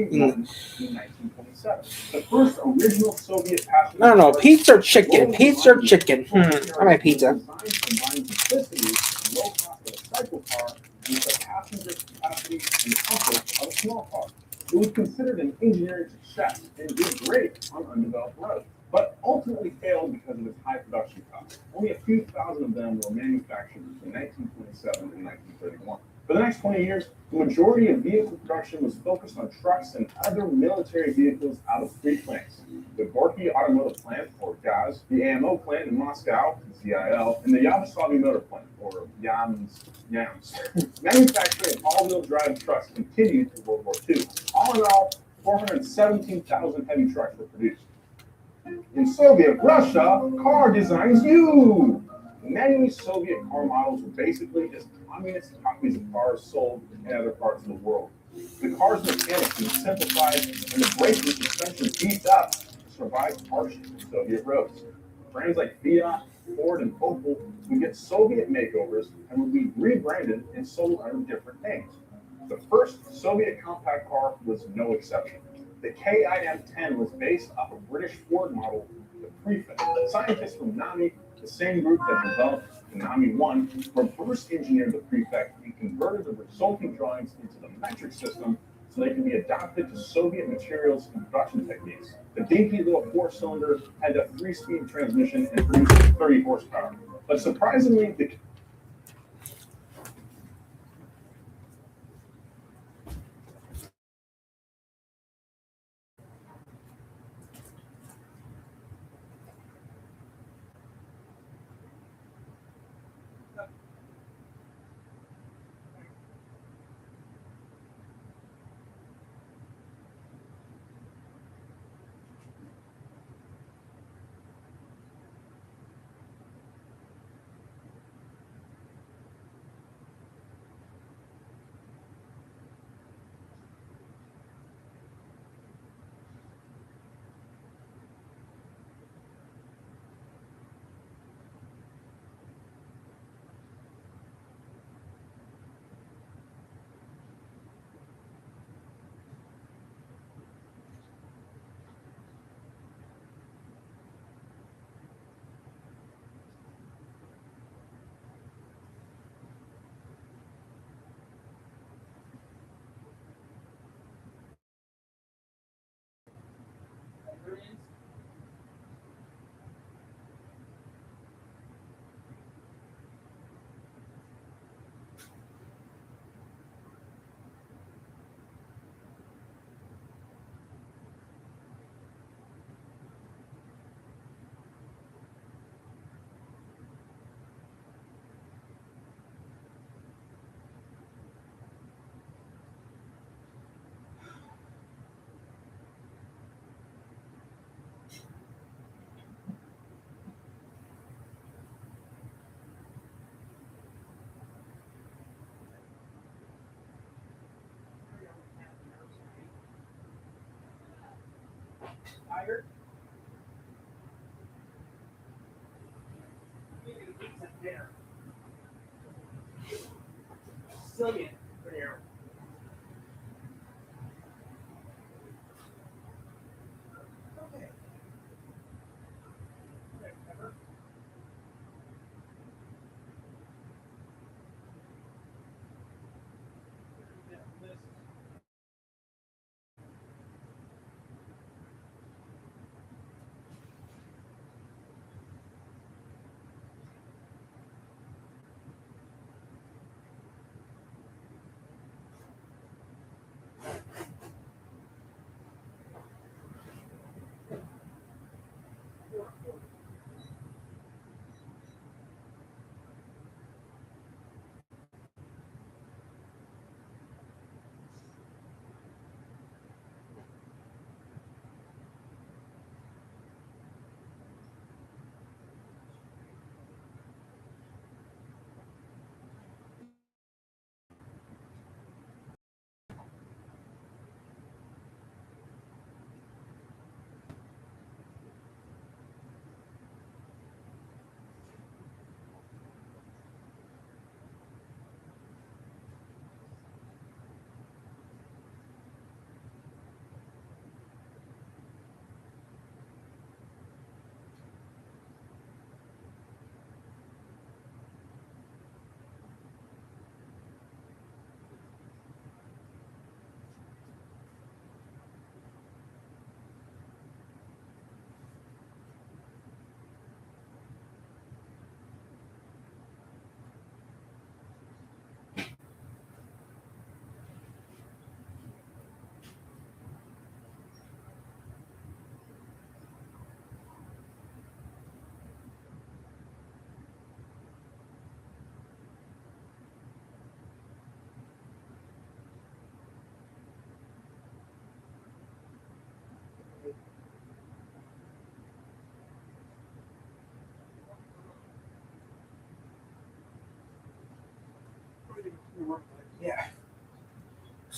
Pete's. The first original Soviet passenger I don't know. car Pizza or chicken? was Pizza or chicken? I like pizza. designed to combine simplicity and low cost of a cycle car with the passenger capacity and comfort of a small car. It was considered an engineering success and did great on undeveloped roads, but ultimately failed because of its high production costs. Only a few thousand of them were manufactured between 1927 and 1931. For the next 20 years, the majority of vehicle production was focused on trucks and other military vehicles out of three plants: the Gorky Automotive Plant, or GAZ, the AMO plant in Moscow, ZIL, and the Yugoslavia Motor Plant, or YAMS. Manufacturing all-wheel drive trucks continued through World War II. All in all, 417,000 heavy trucks were produced. In Soviet Russia, car designs you. Many Soviet car models were basically just communist copies of cars sold in other parts of the world. The car's mechanics were simplified and the brakes and suspension beefed up to survive harsh Soviet roads. Brands like Fiat, Ford, and Opel would get Soviet makeovers and would be rebranded and sold under different names. The first Soviet compact car was no exception. The KIM-10 was based off a British Ford model, the Prefect. Scientists from NAMI, the same group that developed the NAMI-1, reverse engineered the Prefect and converted the resulting drawings into the metric system so they could be adapted to Soviet materials and production techniques. The dinky little four-cylinder had a three-speed transmission and produced 30 horsepower. But surprisingly, the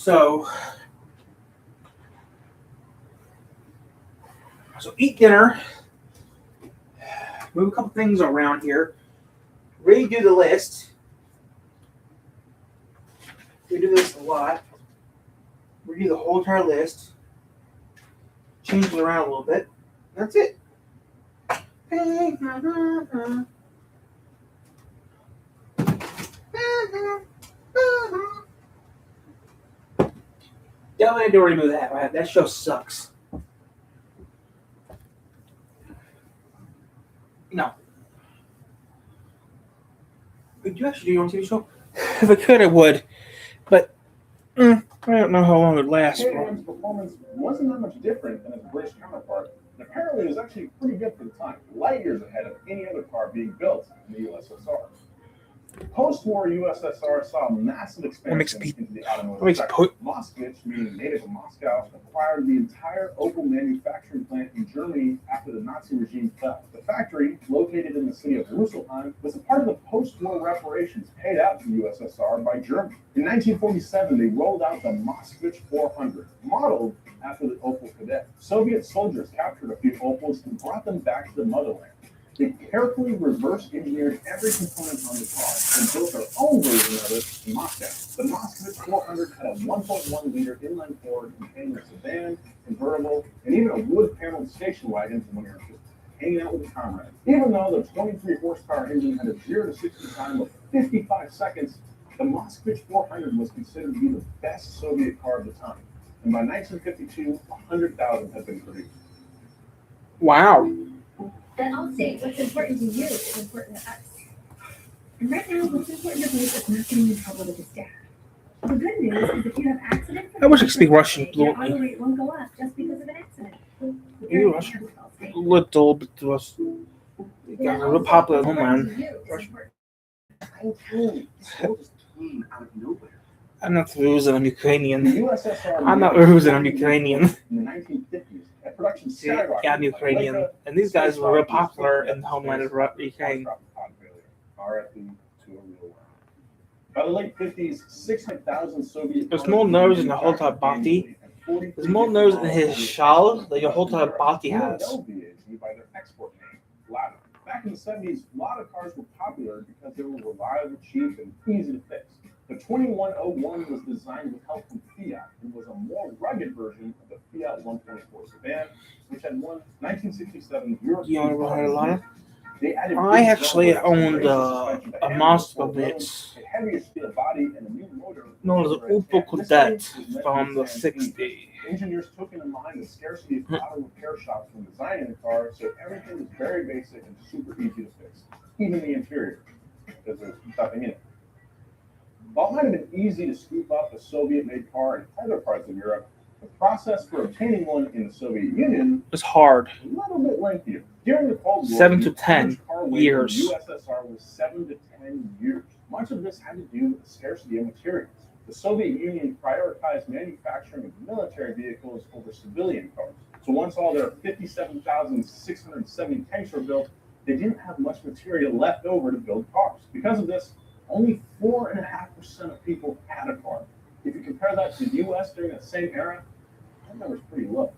So eat dinner, move a couple things around here, redo the list. We do this a lot. Redo the whole entire list, change it around a little bit. That's it. Don't have to remove that. Right? That show sucks. No. Would you actually do your own TV show? If I could, I would. But I don't know how long it lasts. KTM's performance wasn't that much different than its British counterpart, and apparently it was actually pretty good for the time, light years ahead of any other car being built in the USSR. Post-war USSR saw massive expansion into the automotive sector. Moskvich, meaning native of Moscow, acquired the entire Opel manufacturing plant in Germany after the Nazi regime fell. The factory, located in the city of Rüsselsheim, was a part of the post-war reparations paid out to the USSR by Germany. In 1947, they rolled out the Moskvich 400, modeled after the Opel Kadett. Soviet soldiers captured a few Opels and brought them back to the motherland. They carefully reverse engineered every component on the car and built their own version of it in Moscow. The Moskvich 400 had a 1.1 liter inline-four containing a sedan, convertible, and even a wood-paneled station wagon for when you're just hanging out with a comrade. Even though the 23 horsepower engine had a 0 to 60 time of 55 seconds, the Moskvich 400 was considered to be the best Soviet car of the time. And by 1952, 100,000 had been produced. Wow. Then I'll say what's important to you is important to us. And right now, what's important to me is not getting in trouble with the staff. The good news is if you have accidents, I wish I could speak Russian your fluently. auto rate won't go up just because of an accident. You Russian? A little bit to us. You guys are real popular at home, man. I'm not losing on Ukrainian. The USSR I'm not losing on Ukrainian. in the 1950s, and production See, skyrocketed. yeah, I'm Ukrainian. And these guys were real popular in the homeland of Ukraine. RFE to a real world. By the late 50s, 600,000 Soviet. There's more nerves in the Holta Bati. There's more nerves in his shal than your Holta Bati has. By their export name, Lada. Back in the 70s, Lada cars were popular because they were reliable, cheap, and easy to fix. The 2101 was designed with help from Fiat and was a more rugged version of the Fiat 124 sedan, which had won 1967 European. You ever heard of Lada? They added I actually owned a Moskvich heavier steel body and a new motor known as the Opel Kadett from the 60s. Engineers took into mind the scarcity of auto repair shops when designing the car, so everything was very basic and super easy to fix, even the interior, because there's nothing in it. While it might have been easy to scoop up a Soviet-made car in other parts of Europe, the process for obtaining one in the Soviet Union It's hard. was a little bit lengthier. During the Cold War, 7 to the 10 average car wait in years. the USSR was 7 to 10 years. Much of this had to do with the scarcity of materials. The Soviet Union prioritized manufacturing of military vehicles over civilian cars. So once all their 57,670 tanks were built, they didn't have much material left over to build cars. Because of this, only 4.5% of people had a car. If you compare that to the U.S. during that same era, that number's pretty low.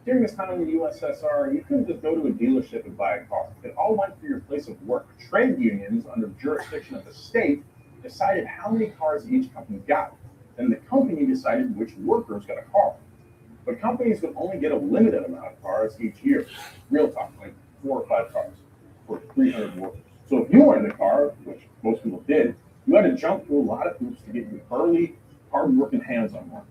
During this time in the USSR, you couldn't just go to a dealership and buy a car. It all went through your place of work. Trade unions, under jurisdiction of the state, decided how many cars each company got. Then the company decided which workers got a car. But companies would only get a limited amount of cars each year. Real talk, like 4 or 5 cars for 300 workers. So if you wanted a car, which most people did, you had to jump through a lot of hoops to get your early, hard-working hands on one.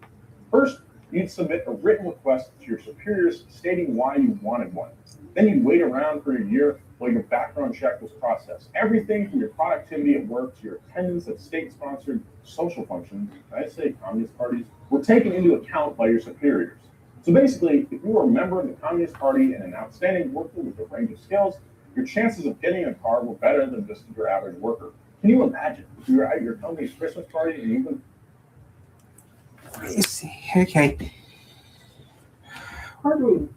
First, you'd submit a written request to your superiors stating why you wanted one. Then you'd wait around for a year while your background check was processed. Everything from your productivity at work to your attendance at state-sponsored social functions, I'd say communist parties, were taken into account by your superiors. So basically, if you were a member of the Communist Party and an outstanding worker with a range of skills, your chances of getting a car were better than just your average worker. Can you imagine if you were at your company's Christmas party and you could... Let's see. Okay. Where do we...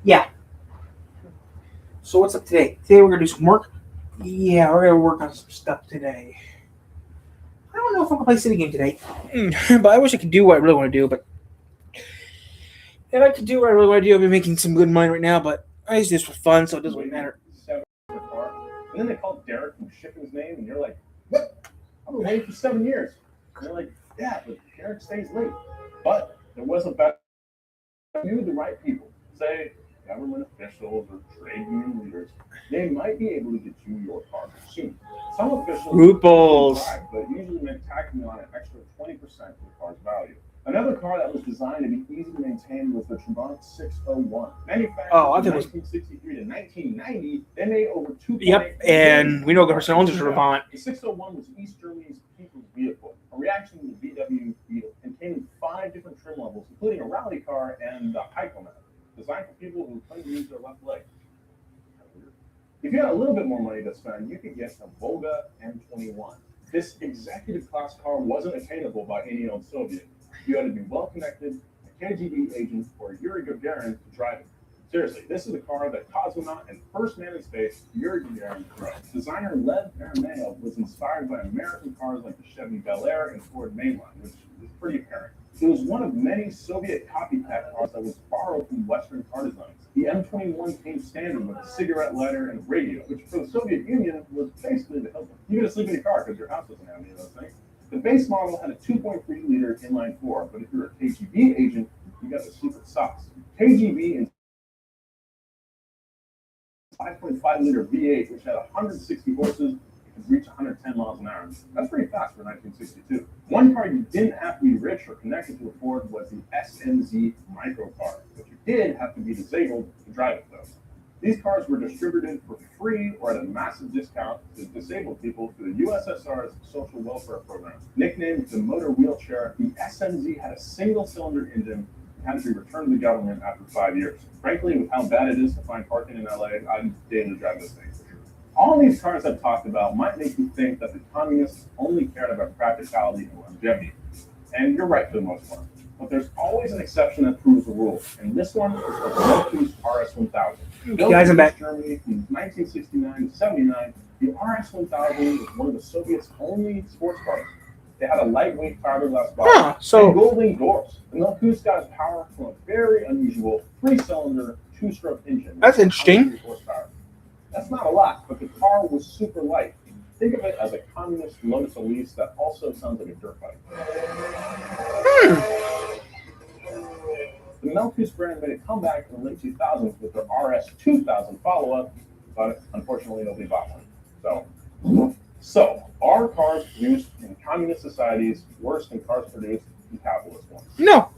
Yeah. So what's up today? Today we're gonna do some work. Yeah, we're gonna work on some stuff today. I don't know if I'm gonna play City Game today, but I wish I could do what I really want to do. But if I could do what I really want to do, I'd be making some good money right now. But I just do this for fun, so it doesn't really matter. 7 car. And then they called Derek from shipping's name, and you're like, what? I've been waiting for 7 years. And they're like, yeah, but Derek stays late. But there was a better. You, the right people, say government officials or trade union leaders, they might be able to get you your car soon. Some officials RuPaul's. but usually meant tacking on an extra 20% of the car's value. Another car that was designed to be easy to maintain was the Trabant 601. Manufactured from 1963 to 1990, they made over 2. Yep, and we know the person owns the Trabant. The 601 was East Germany's people's vehicle, a reaction to the VW Beetle, and came in 5 different trim levels, including a rally car and the Hycomat, designed for people who couldn't use their left leg. If you had a little bit more money to spend, you could get a Volga M21. This executive class car wasn't attainable by any old Soviet. You had to be well connected, a KGB agent, or Yuri Gagarin to drive it. Seriously, this is the car that cosmonaut and first man in space, Yuri Gagarin, drove. Designer Lev Arameo was inspired by American cars like the Chevy Bel Air and Ford Mainline, which is pretty apparent. It was one of many Soviet copycat cars that was borrowed from Western car designs. The M21 came standard with a cigarette lighter and radio, which for the Soviet Union was basically the Hilton. You get to sleep in your car because your house doesn't have any of those things. The base model had a 2.3-liter inline-4, but if you're a KGB agent, you got the secret sauce. KGB and 5.5-liter V8, which had 160 horses, could reach 110 miles an hour. That's pretty fast for 1962. One car you didn't have to be rich or connected to afford was the SNZ microcar, but you did have to be disabled to drive it, though. These cars were distributed for free or at a massive discount to disabled people through the USSR's social welfare program. Nicknamed the motor wheelchair, the SNZ had a single-cylinder engine and had to be returned to the government after 5 years. Frankly, with how bad it is to find parking in LA, I'd daily drive this thing for sure. All these cars I've talked about might make you think that the communists only cared about practicality and longevity. And you're right for the most part. But there's always an exception that proves the rule. And this one is the Lotus RS-1000. Built Guys, I'm back. in Germany from 1969 to 79, the RS-1000 was one of the Soviets' only sports cars. They had a lightweight fiberglass body and golden doors. The Lotus got its power from a very unusual 3-cylinder, 2-stroke engine. That's interesting. That's not a lot, but the car was super light. Think of it as a communist Lotus Elise that also sounds like a dirt bike. The Melkus brand made a comeback in the late 2000s with their RS-2000 follow-up, but unfortunately nobody bought one. So are cars produced in communist societies worse than cars produced in capitalist ones? No.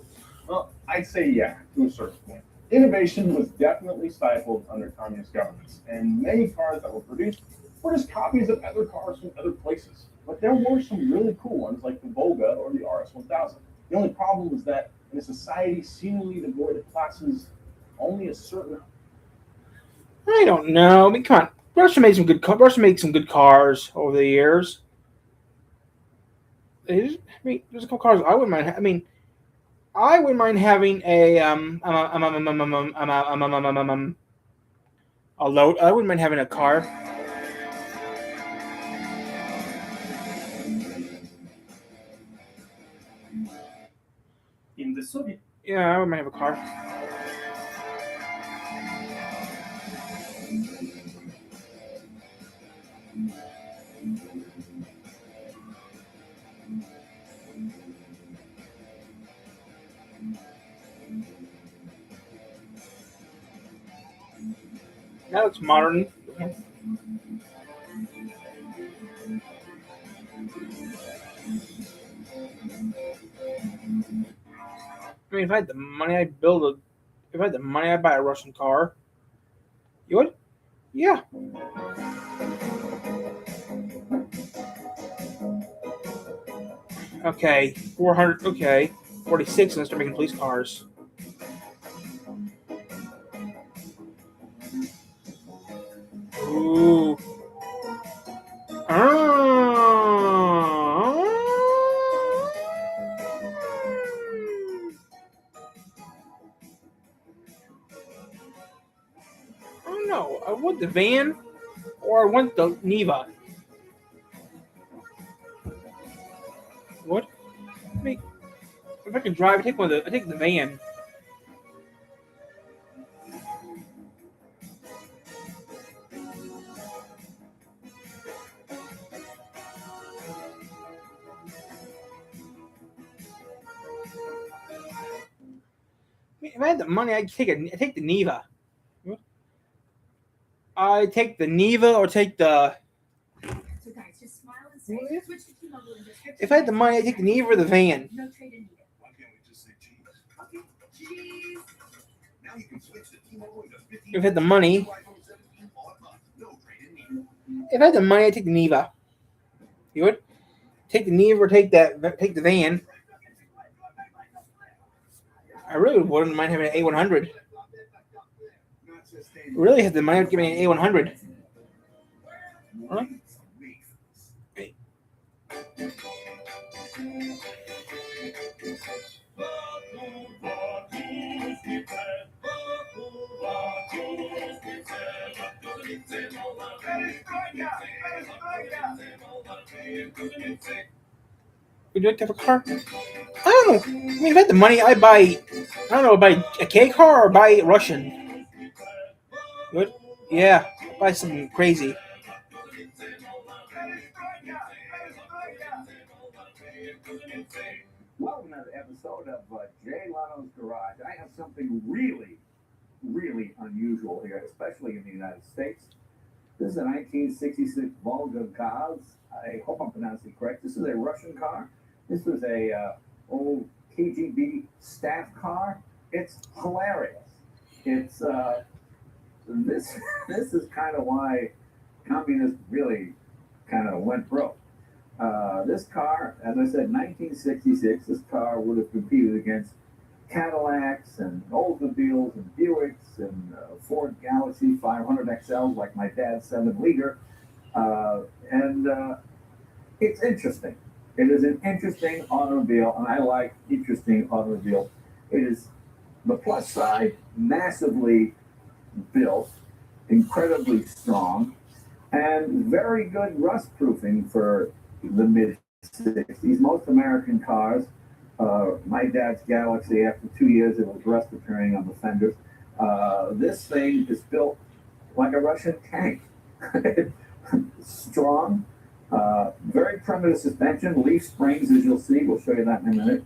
Well, I'd say yeah, to a certain point. Innovation was definitely stifled under communist governments, and many cars that were produced were just copies of other cars from other places. But there were some really cool ones like the Volga or the RS-1000. The only problem was that in a society seemingly devoid of classes, only a certain... I don't know. I mean, come on. Russia made some good cars over the years. I mean, there's a couple cars I wouldn't mind. I mean, I wouldn't mind having a load. I wouldn't mind having a car. In the Soviet... Yeah, I wouldn't mind have a car. That looks modern. I mean, if I had the money, If I had the money, I'd buy a Russian car. You would? Yeah. Okay, 400. Okay, 46. And start making police cars. Ooh. the van or I want the Neva. What? I mean, if I can drive, I take the van. If I had the money, I take the Neva. I take the Neva or take the. So guys, just smile and say, switch to T-Mobile and just If I had the money, I take the Neva or the van. no trade in needed. Why can't we just say cheese? Okay, cheese. Now you can switch to T-Mobile and just 15 If I had the money, iPhone 17 all at once. No trade-in needed. if I had the money, I take the Neva. You would take the Neva or take the van. I really wouldn't mind having an A100. Not just Really, if the money would give me an A100. Huh? Would you like to have a car? I don't know. I mean, if I had the money, I'd buy. I don't know, buy a K car or buy a Russian. Good. Yeah, buy something crazy. Welcome to another episode of Jay Lotto's Garage. I have something really, really unusual here, especially in the United States. This is a 1966 Volga Gaz. I hope I'm pronouncing it correct. This is a Russian car. This was a old KGB staff car. It's hilarious. It's this is kind of why communists really kind of went broke. This car, as I said, 1966, this car would have competed against Cadillacs and Oldsmobiles and Buicks and Ford Galaxy 500 XLs like my dad's 7-liter. It's interesting. It is an interesting automobile, and I like interesting automobiles. It is the plus side, massively built, incredibly strong, and very good rust proofing for the mid 60s. Most American cars, my dad's Galaxy, after 2 years, it was rust appearing on the fenders. This thing is built like a Russian tank. Strong, very primitive suspension, leaf springs, as you'll see. We'll show you that in a minute.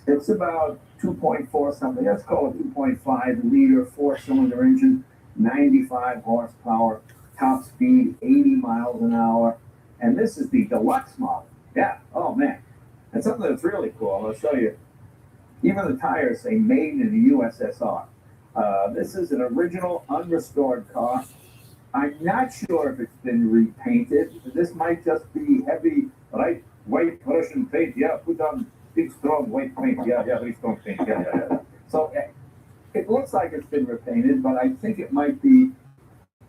It's about 2.4 something. Let's call it 2.5 liter, 4-cylinder engine, 95 horsepower, top speed 80 miles an hour. And this is the deluxe model. Yeah. Oh, man. And something that's really cool, I'll show you. Even the tires say made in the USSR. This is an original unrestored car. I'm not sure if it's been repainted. This might just be heavy, right? White Russian paint. Yeah, put on big, strong white paint. Yeah, very strong paint. Yeah. So it looks like it's been repainted, but I think it might be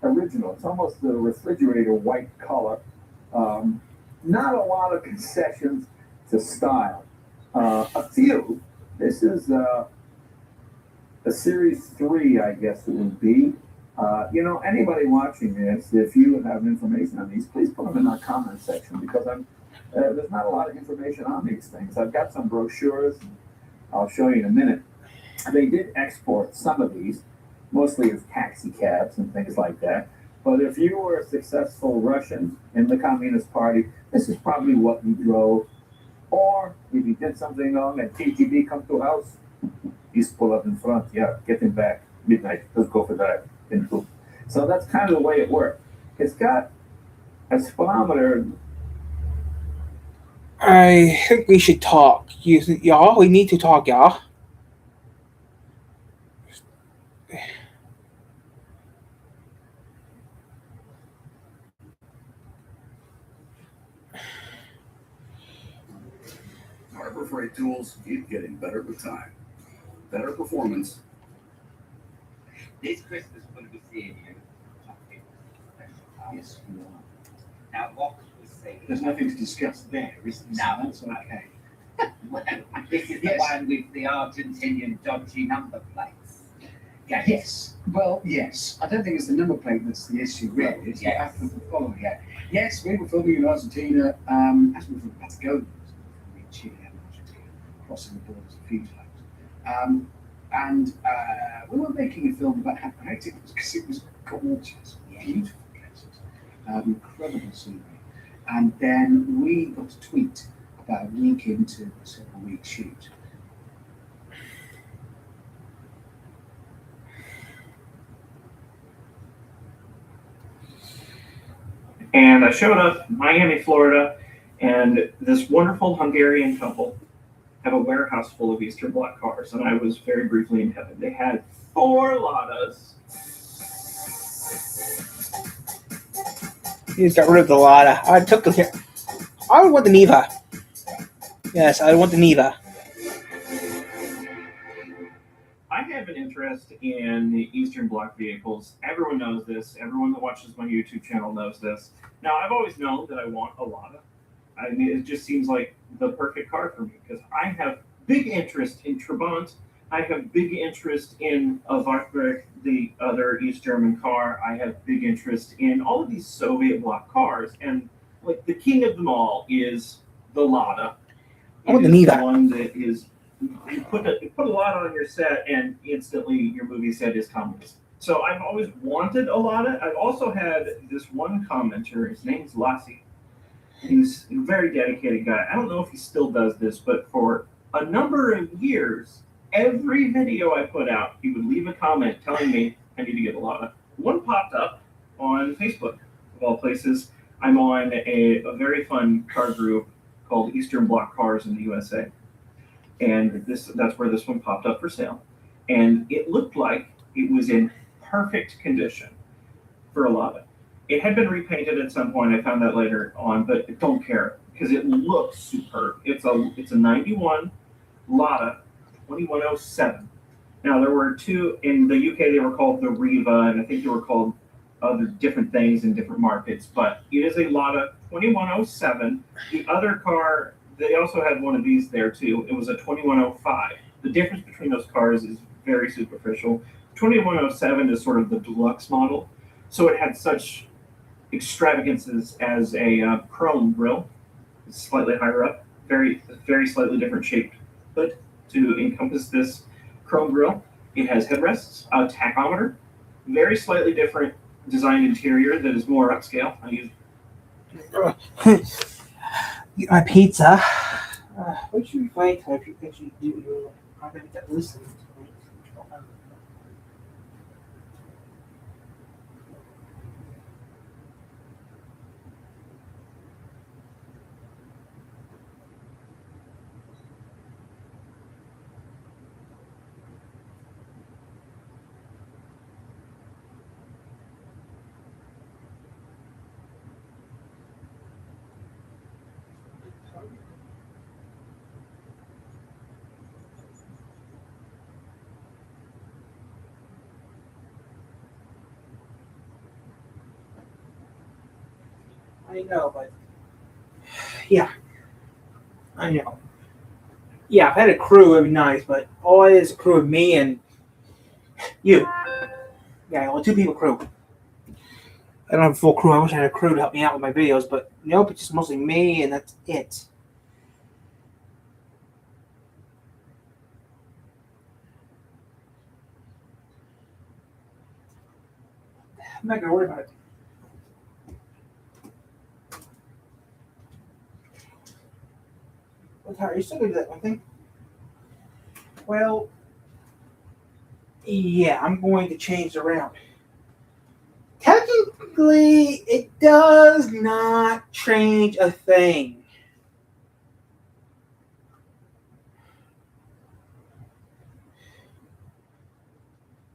original. It's almost the refrigerator white color. Not a lot of concessions to style. A few. This is a Series 3, I guess it would be. Anybody watching this, if you have information on these, please put them in our comment section because there's not a lot of information on these things. I've got some brochures. I'll show you in a minute. They did export some of these, mostly as taxi cabs and things like that. But if you were a successful Russian in the Communist Party, this is probably what you drove. Or if you did something wrong and KGB come to house, you pull up in front. Yeah, get him back. Midnight. Let's go for that. So that's kind of the way it worked. It's got a speedometer. I think we should talk. Y'all, we need to talk, y'all. Harbor Freight tools keep getting better with time. Better performance. This Christmas, we're going to be seeing you. Yes, you are. Now, what was saying? There's nothing to discuss there, isn't there? No. That's okay. Well, this is the Yes. one with the Argentinian dodgy number plates. Yeah, yes. Well, yes. I don't think it's the number plate that's the issue, really. It's Yes. what happened with the following. Yeah. Yes, we were filming in Argentina, as we were from Patagonia, in Chile and Argentina, crossing the borders a few times. And we were making a film about how great it was because it was gorgeous, beautiful places, incredible scenery. And then we got a tweet about a week into a several-week shoot. And I showed up in Miami, Florida, and this wonderful Hungarian couple have a warehouse full of Eastern Bloc cars, and I was very briefly in heaven. They had 4 Ladas. You just got rid of the Lada. I took the. I would want the Niva. Yes, I want the Niva. I have an interest in the Eastern Bloc vehicles. Everyone knows this. Everyone that watches my YouTube channel knows this. Now, I've always known that I want a Lada. I mean, it just seems like the perfect car for me because I have big interest in Trabant. I have big interest in a Wartburg, the other East German car. I have big interest in all of these Soviet bloc cars. And like the king of them all is the Lada. I want the It is Niva. one that is you put a Lada on your set and instantly your movie set is communist. So I've always wanted a Lada. I've also had this one commenter. His name's Lassie. He's a very dedicated guy. I don't know if he still does this, but for a number of years, every video I put out, he would leave a comment telling me I need to get a Lada. One popped up on Facebook, of all places. I'm on a very fun car group called Eastern Bloc Cars in the USA. And that's where this one popped up for sale. And it looked like it was in perfect condition for a Lada. It had been repainted at some point. I found that later on, but I don't care because it looks superb. It's a 91 Lada 2107. Now there were 2 in the UK. They were called the Riva, and I think they were called other different things in different markets. But it is a Lada 2107. The other car, they also had one of these there too. It was a 2105. The difference between those cars is very superficial. 2107 is sort of the deluxe model, so it had such extravagances as a chrome grille. It's slightly higher up, very slightly different shaped hood to encompass this chrome grille. It has headrests, a tachometer, very slightly different design interior that is more upscale. I use Eat my pizza. What should we find if you actually do? I'm going to get listening to it. I know, but yeah, I know. Yeah, if I had a crew, it'd be nice, but all it is a crew of me and you. Yeah, only 2 people crew. I don't have a full crew. I wish I had a crew to help me out with my videos, but nope, it's just mostly me and that's it. I'm not gonna worry about it. What's hard? You're still gonna do that one thing? Well, yeah, I'm going to change it around. Technically, it does not change a thing.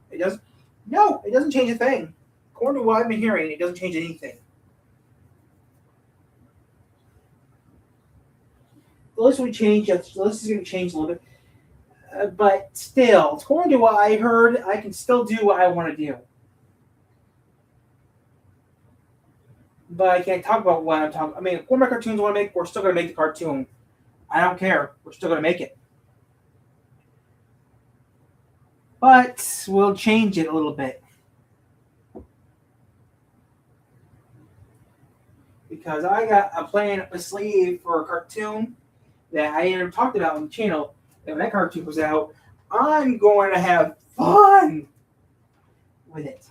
It doesn't. No, it doesn't change a thing. According to what I've been hearing, it doesn't change anything. The list will change. The list is going to change a little bit, but still, according to what I heard, I can still do what I want to do. But I can't talk about what I'm talking. I mean, what my cartoons want to make, we're still going to make the cartoon. I don't care. We're still going to make it. but we'll change it a little bit. Because I got a plan up my sleeve for a cartoon that I never talked about on the channel. And when that cartoon was out, I'm going to have fun with it.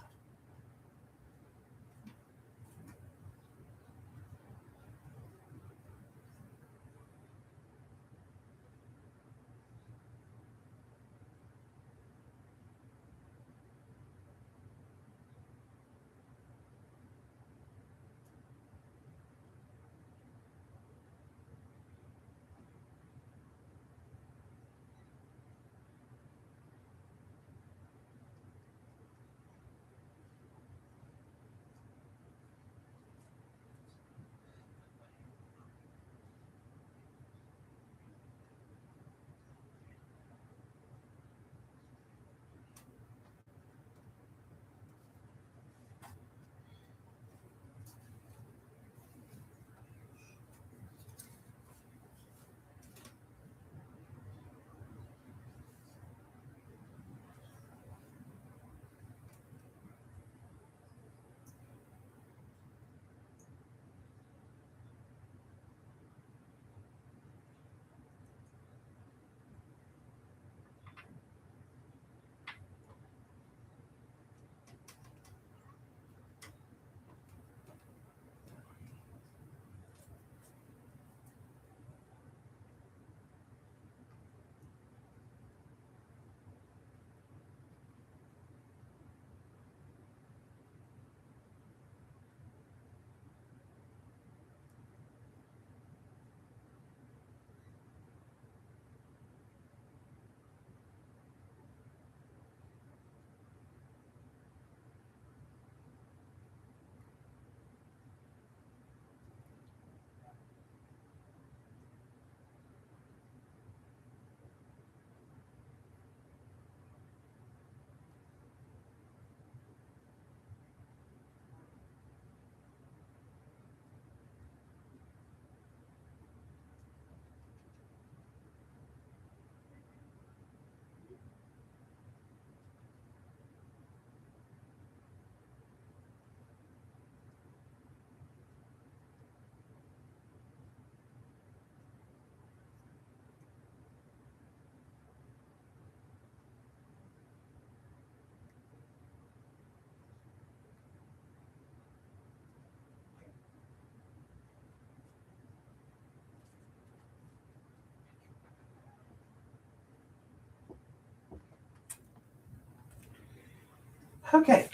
Okay.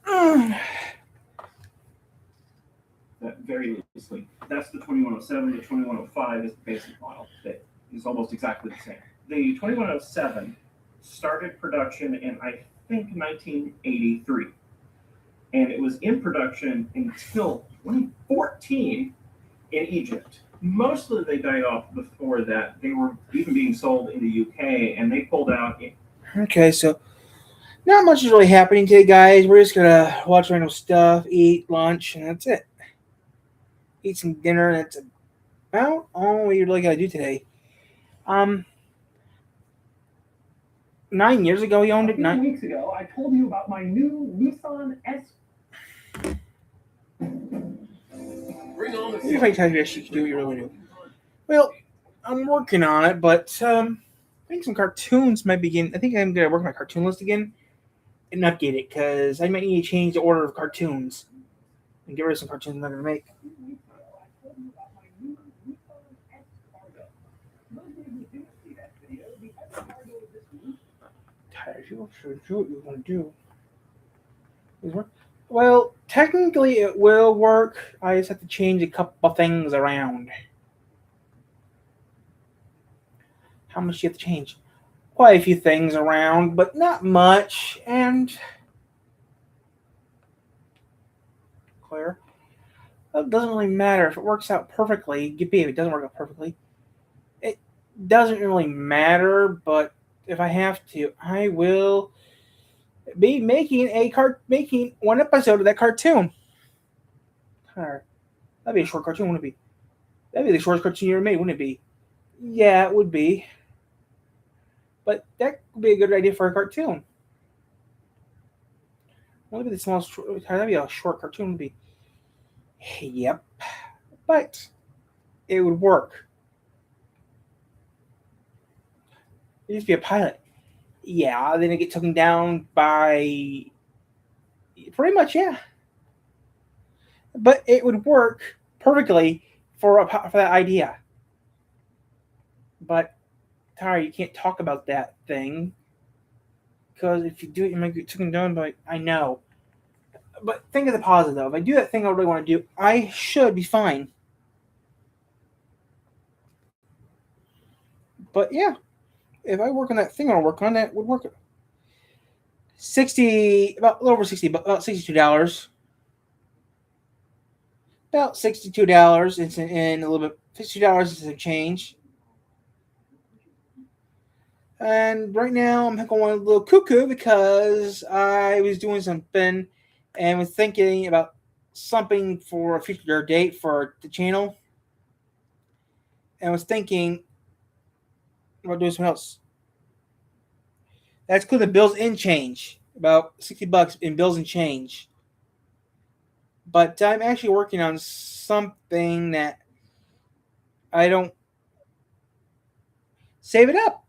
That very loosely. That's the 2107. The 2105 is the basic model that is almost exactly the same. The 2107 started production in, I think, 1983. And it was in production until 2014 in Egypt. Mostly they died off before that. They were even being sold in the UK, and they pulled out. Okay, so not much is really happening today, guys. We're just gonna watch random stuff, eat lunch, and that's it. Eat some dinner, and that's about all we really gotta do today. 9 years ago, he owned A it. few weeks ago, I told you about my new Nissan S. Bring on the If I tell you this, you can do what you really do. Well, I'm working on it, but I think some cartoons might begin. I think I'm gonna work on my cartoon list again and update it because I might need to change the order of cartoons and get rid of some cartoons I'm not gonna make. Tired of you, so do what you want to do. Is work? Well, technically it will work. I just have to change a couple things around. How much do you have to change? Quite a few things around, but not much. And clear. It doesn't really matter if it works out perfectly. If it doesn't work out perfectly, it doesn't really matter. But if I have to, I will be making making one episode of that cartoon. Alright. That'd be a short cartoon, wouldn't it be? That'd be the shortest cartoon you ever made, wouldn't it be? Yeah, it would be. But that would be a good idea for a cartoon. What would be the smallest? That'd be a short cartoon. Would be. Yep, but it would work. It used to be a pilot. Yeah, then it get taken down by. Pretty much, yeah. But it would work perfectly for that idea. But Tara, you can't talk about that thing because if you do it, you might get taken down by. I know, but think of the positive. Though. If I do that thing I really want to do, I should be fine. But yeah, if I work on that thing I want to work on, that would work. About a little over $60, about $62. About $62. It's in a little bit. $62 is some change. And right now I'm going a little cuckoo because I was doing something and was thinking about something for a future date for the channel. And was thinking about doing something else. That's including the bills and change. About $60 in bills and change. But I'm actually working on something that I don't save it up.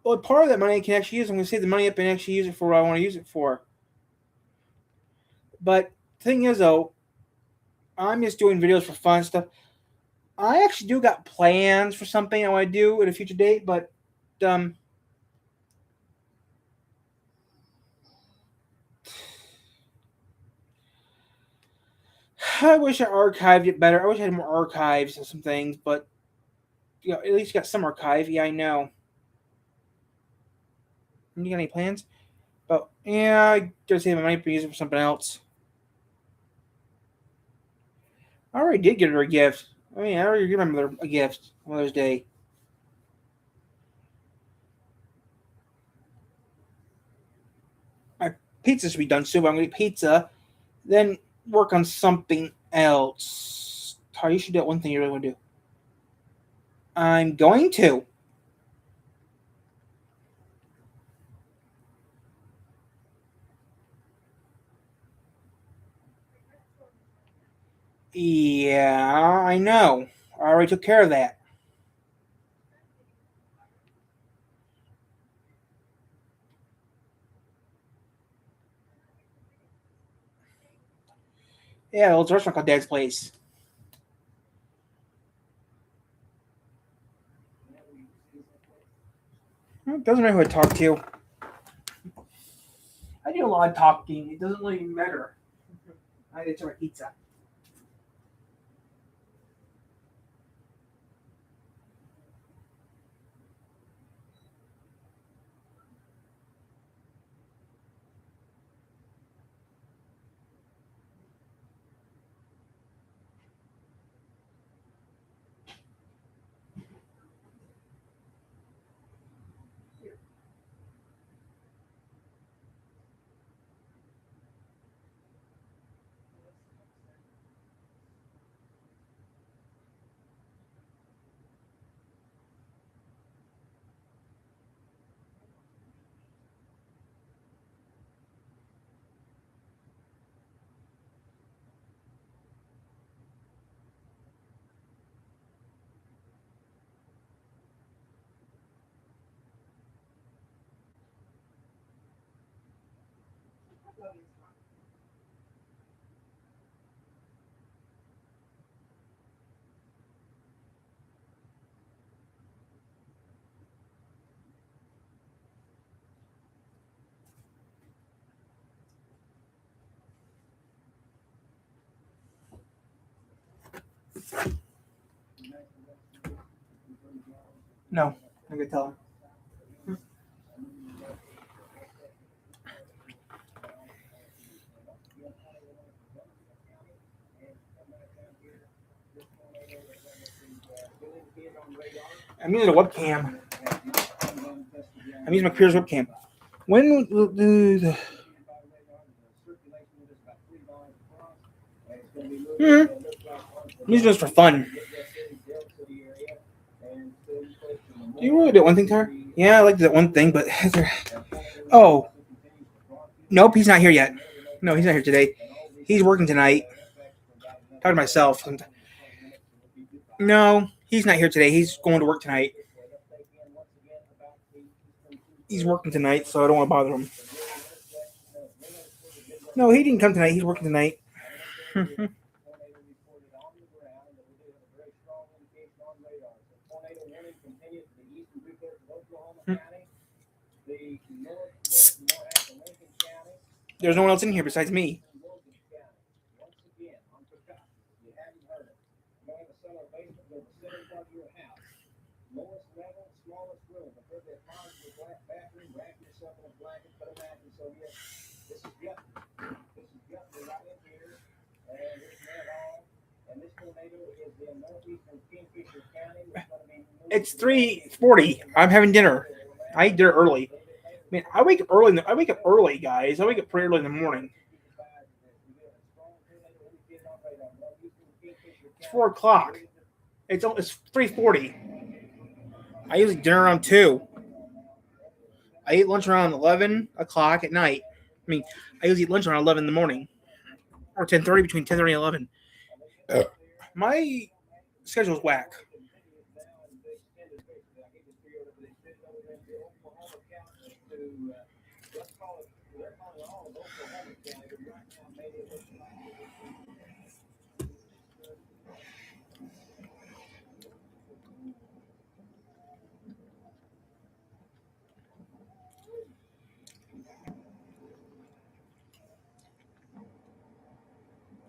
Well, part of that money I can actually use. I'm going to save the money up and actually use it for what I want to use it for. But the thing is, though, I'm just doing videos for fun stuff. I actually do got plans for something I want to do at a future date, but I wish I archived it better. I wish I had more archives of some things, but you know, at least you got some archive. Yeah, I know. You got any plans? But yeah, I gotta save my money to use it for something else. I already did get her a gift. I mean, I already gave my mother a gift on Mother's Day. My pizza should be done soon, but I'm gonna eat pizza, then work on something else. Ty, you should do one thing you really want to do. I'm going to. Yeah, I know. I already took care of that. Yeah, the old restaurant called Dad's Place. It doesn't matter who I talk to. I do a lot of talking. It doesn't really matter. I get to my pizza. No, I'm gonna tell him. I'm using a webcam. I'm using my computer's webcam. When will do the? I'm using this for fun. Do you really do one thing, Tara? Yeah, I like that one thing, but oh, nope, he's not here yet. No, he's not here today. He's working tonight. Talking to myself. No, he's not here today. He's going to work tonight. He's working tonight, so I don't want to bother him. No, he didn't come tonight. He's working tonight. There's no one else in here besides me. It's 3:40. I'm having dinner. I eat dinner early. I mean, I wake up early. I wake up early, guys. I wake up pretty early in the morning. It's 4 o'clock. It's 3:40. I usually dinner around 2. I eat lunch around 11 o'clock at night. I mean, I usually eat lunch around 11 in the morning, or 10:30, between 10:30 and 11. My schedule's whack.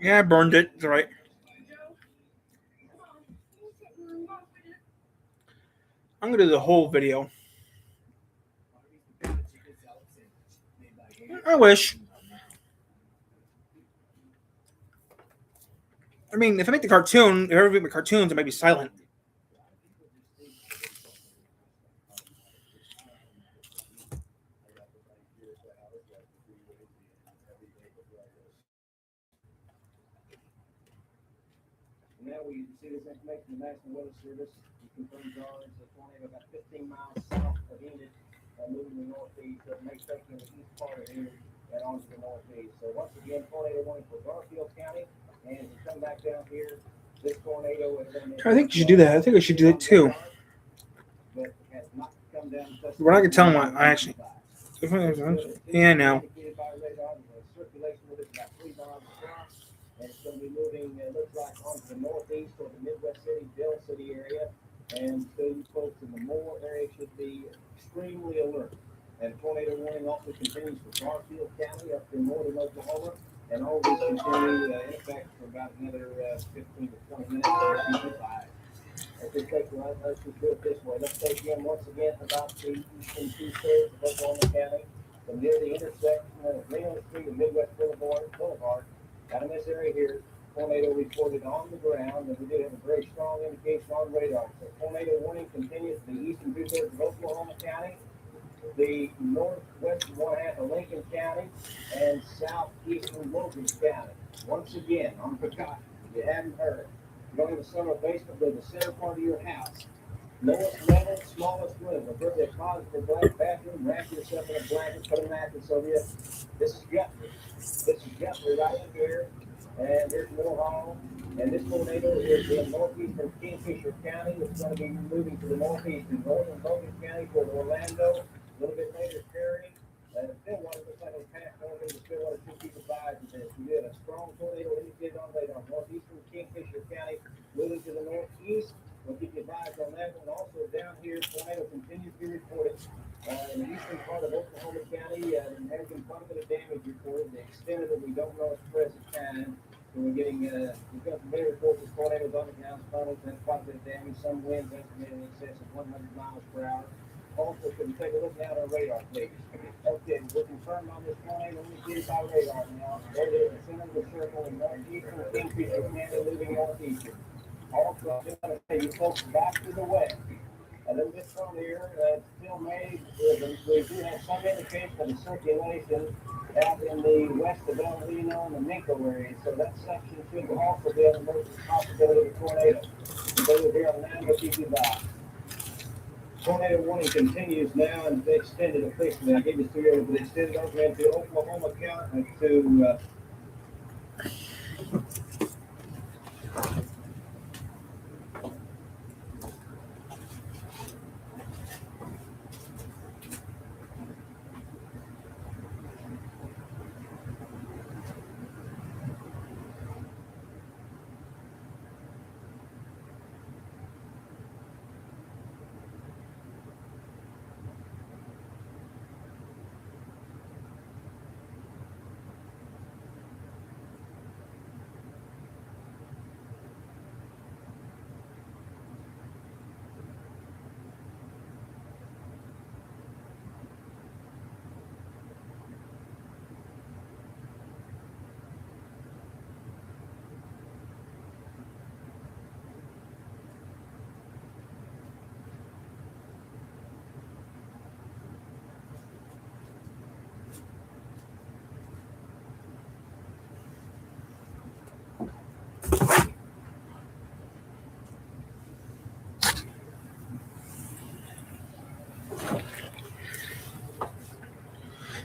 Yeah, I burned it. It's all right. I'm going to do the whole video. I wish. I mean, if I make the cartoon, if I ever make my cartoons, it might be silent. Now we see this information from the National Weather Service. It confirms ours the tornado about 15 miles south of Enid, moving to the northeast. It may take in the east part of Enid and on to the northeast. So once again, tornado warning for Garfield County. And we come back down here, this tornado is in I think you should do that. I think I should do that too. but has not come down. We're not going to tell them what I actually. Yeah, no. Circulation with it about 3 miles across. And it's going to be moving, it looks like, onto the northeast or the Midwest City, Dell City area. And those folks in the Moore area should be extremely alert. And tornado warning also continues for Garfield County up to northern Oklahoma. And all these continue in effect for about another 15 to 20 minutes. Let's just do it this way. Let's take in once again about the eastern two-thirds of Oklahoma County. From near the intersection of Greenland Street and Midwest Boulevard. Out in this area here, tornado reported on the ground, and we did have a very strong indication on radar. So tornado warning continues to the eastern two-thirds of Oklahoma County, the northwestern one-half of Lincoln County, and southeastern Logan County. Once again, on precaution, if you haven't heard, go to the summer basement, go to the center part of your house. Lowest level, smallest room. If there's a closet or black bathroom, wrap yourself in a blanket, put a mattress over you. This is Guthrie. This is Guthrie right in here. And here's Moore Hall. And this tornado is in northeastern Kingfisher County. It's going to be moving to the northeast in northern Logan County toward Orlando. A little bit later, Perry. Stillwater looks like it'll pass northern to Stillwater. 2 people died in this. We had a strong tornado indicated on radar. Northeastern Kingfisher County moving to the northeast. We'll keep you advised on that one. Also down here, tornado continues to be reported in the eastern part of Oklahoma County. There has been quite a bit of damage reported. The extent of it we don't know at the present time. So we're getting, we've got some better reports of tornadoes on the ground, tunnels, and quite a bit of damage. Some winds estimated in excess of 100 miles per hour. Also, can you take a look now at our radar, please? Okay, we're confirmed on this tornado. Let me see it by radar now. There it is, the center of the circle in northeastern Kingfisher County, moving northeastern. Also, I'm just going to say you folks back to the west. A little bit from here, still made. We do have some indication of the circulation out in the west of El Reno and the Minko area. So that section should also be under the possibility of a tornado. So we're here on 9 keep you back. tornado warning continues now and they extended officially. I gave this to you, but it extended over into Oklahoma County to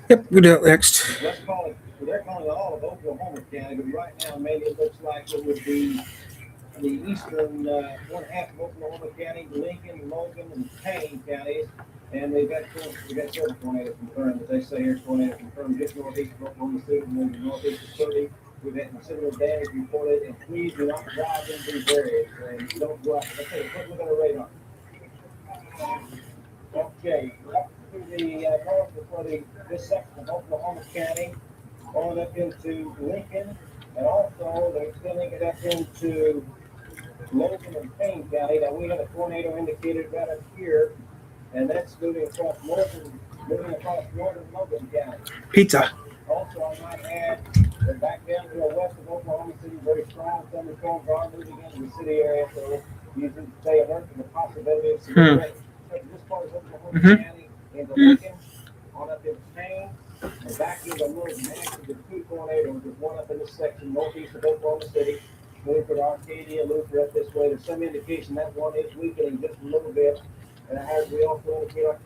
Yep, we'll do it next. they're calling all of Oklahoma County, but right now maybe it looks like it would be the eastern one half of Oklahoma County, Lincoln, Logan, and Payne counties, and we got several tornadoes confirmed. As they say here, tornado confirmed just northeast of Oklahoma City, moving northeast of 30. We've had considerable damage reported, and please do not drive into these areas. And don't go out. Okay, look at the radar. Okay, up to the north of this section of Oklahoma County, going up into Lincoln, and also they're extending it up into Logan and Payne County. Now we have a tornado indicated right up here, and that's moving across northern Logan County. Pizza. Also, I might add that back down to the west of Oklahoma City, very strong thunderstorms are moving into the city area, so you should stay alert to the possibility of some rain. So this part of Oklahoma County into Lincoln, on up into Payne, and back into a little massive of two tornadoes. There's one up in this section northeast of Oklahoma City, moving to Arcadia, Luther up this way. There's some indication that one is weakening just a little bit, and as we also indicate.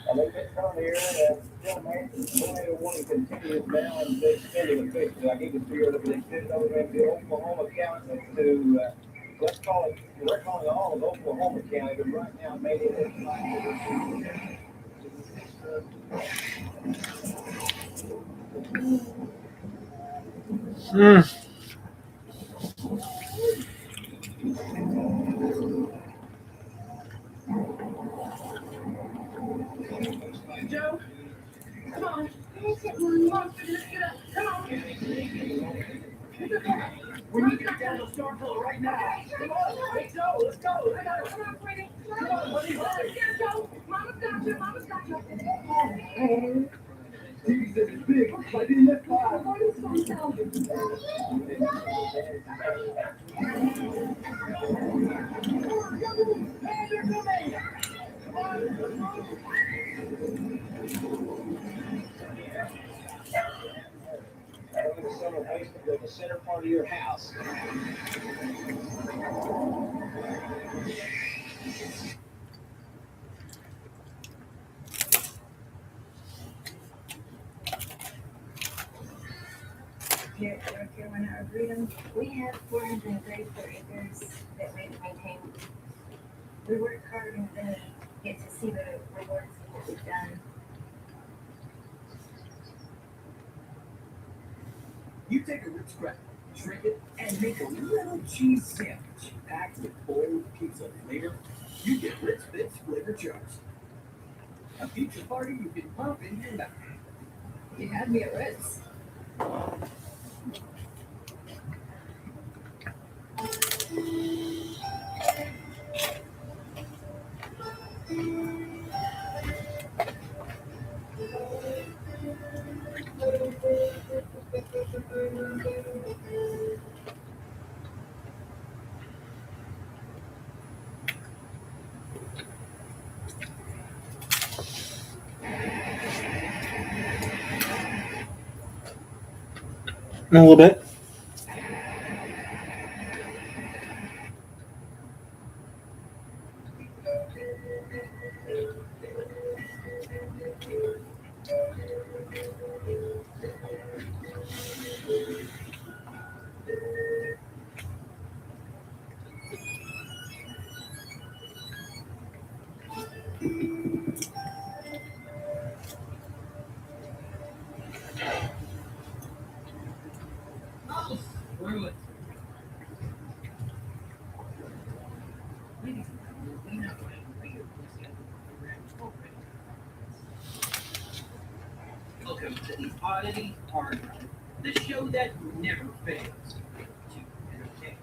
A little bit earlier, tornado warning continues now and they extended officially. I gave it to you that they extended over into Oklahoma County to let's call it. We're calling all of Oklahoma County, but right now maybe it's Joe, come on. Come on, get up. Come on. we need to get down to the storm pillar right now. Come on, let's go, let's go. Come on, Freddie. Come on, buddy. Here, Joe. Mama's got you. Mama's got you. Jesus is big. I didn't let fly. The center basement of the center part of your house. Here, North Carolina Arboretum, we have 434 acres that we maintain. We work hard and then get to see the rewards of what we've done. You take a rich cracker, shrink it, and make a little cheese sandwich packed with boiled pizza flavor. You get Ritz Bits flavored chips. A pizza party you can pump in your mouth. You had me at Ritz. a little bit. Oh, screw it. Ladies and gentlemen, we now have regular host of the program already. Welcome to the Oddity Hard Drive, the show that never fails to entertain.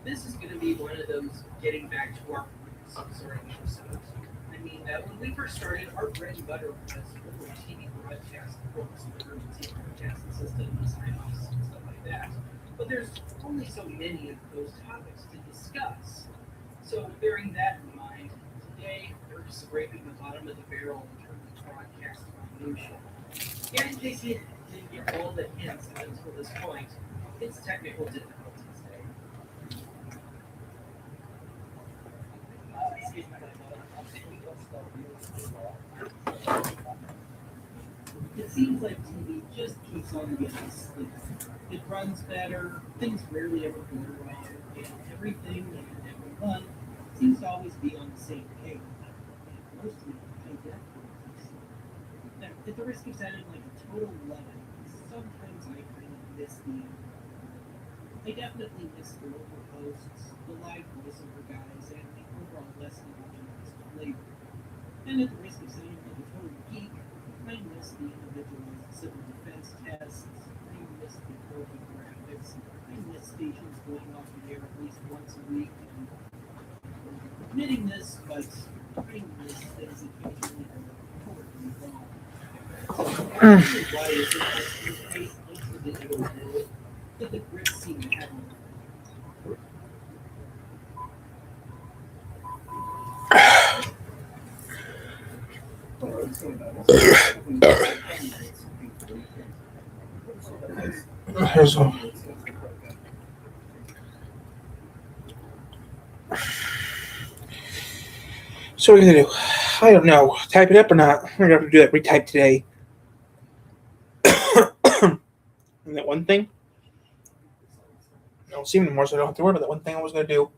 This is going to be one of those getting back to our roots sort of episodes. I mean, when we first started, our bread and butter was over TV broadcast, books, emergency broadcasting systems, IMOS, and stuff like that. But there's only so many of those topics to discuss. So bearing that in mind, today we're scraping the bottom of the barrel in terms of broadcast minutia. And in case you didn't get all the hints until this point, it's technical difficulties day. It seems like TV just keeps on getting sleep. It runs better, things rarely ever go wrong, and everything and everyone seems to always be on the same page. And mostly identical. Now, at the risk of sounding like a total lemon, sometimes I kind of miss the end. I definitely miss the local hosts, the live voiceover guys, and the overall less homogenized flavor. And at the risk of sounding like a total geek, I miss the individualized civil defense tests, I miss the broken graphics, I miss stations going off the air at least once a week, and I'm admitting this, but I miss things occasionally that are horribly wrong. So, why is it that we face into the digital world that the Brits seem to have on Here's a, so what are we gonna do? I don't know. Type it up or not? We're gonna have to do that retype today. And that one thing. I don't see him anymore, so I don't have to worry about that one thing I was gonna do.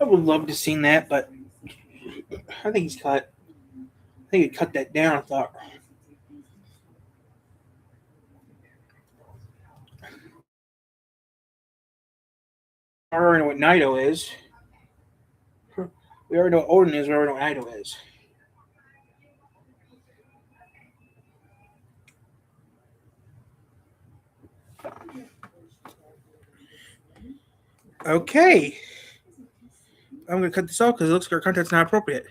I would love to see that, but I think he's cut. I think he cut that down. I thought. I already know what Naito is. We already know what Odin is. We already know what Naito is. Okay. I'm going to cut this off because it looks like our content's not appropriate.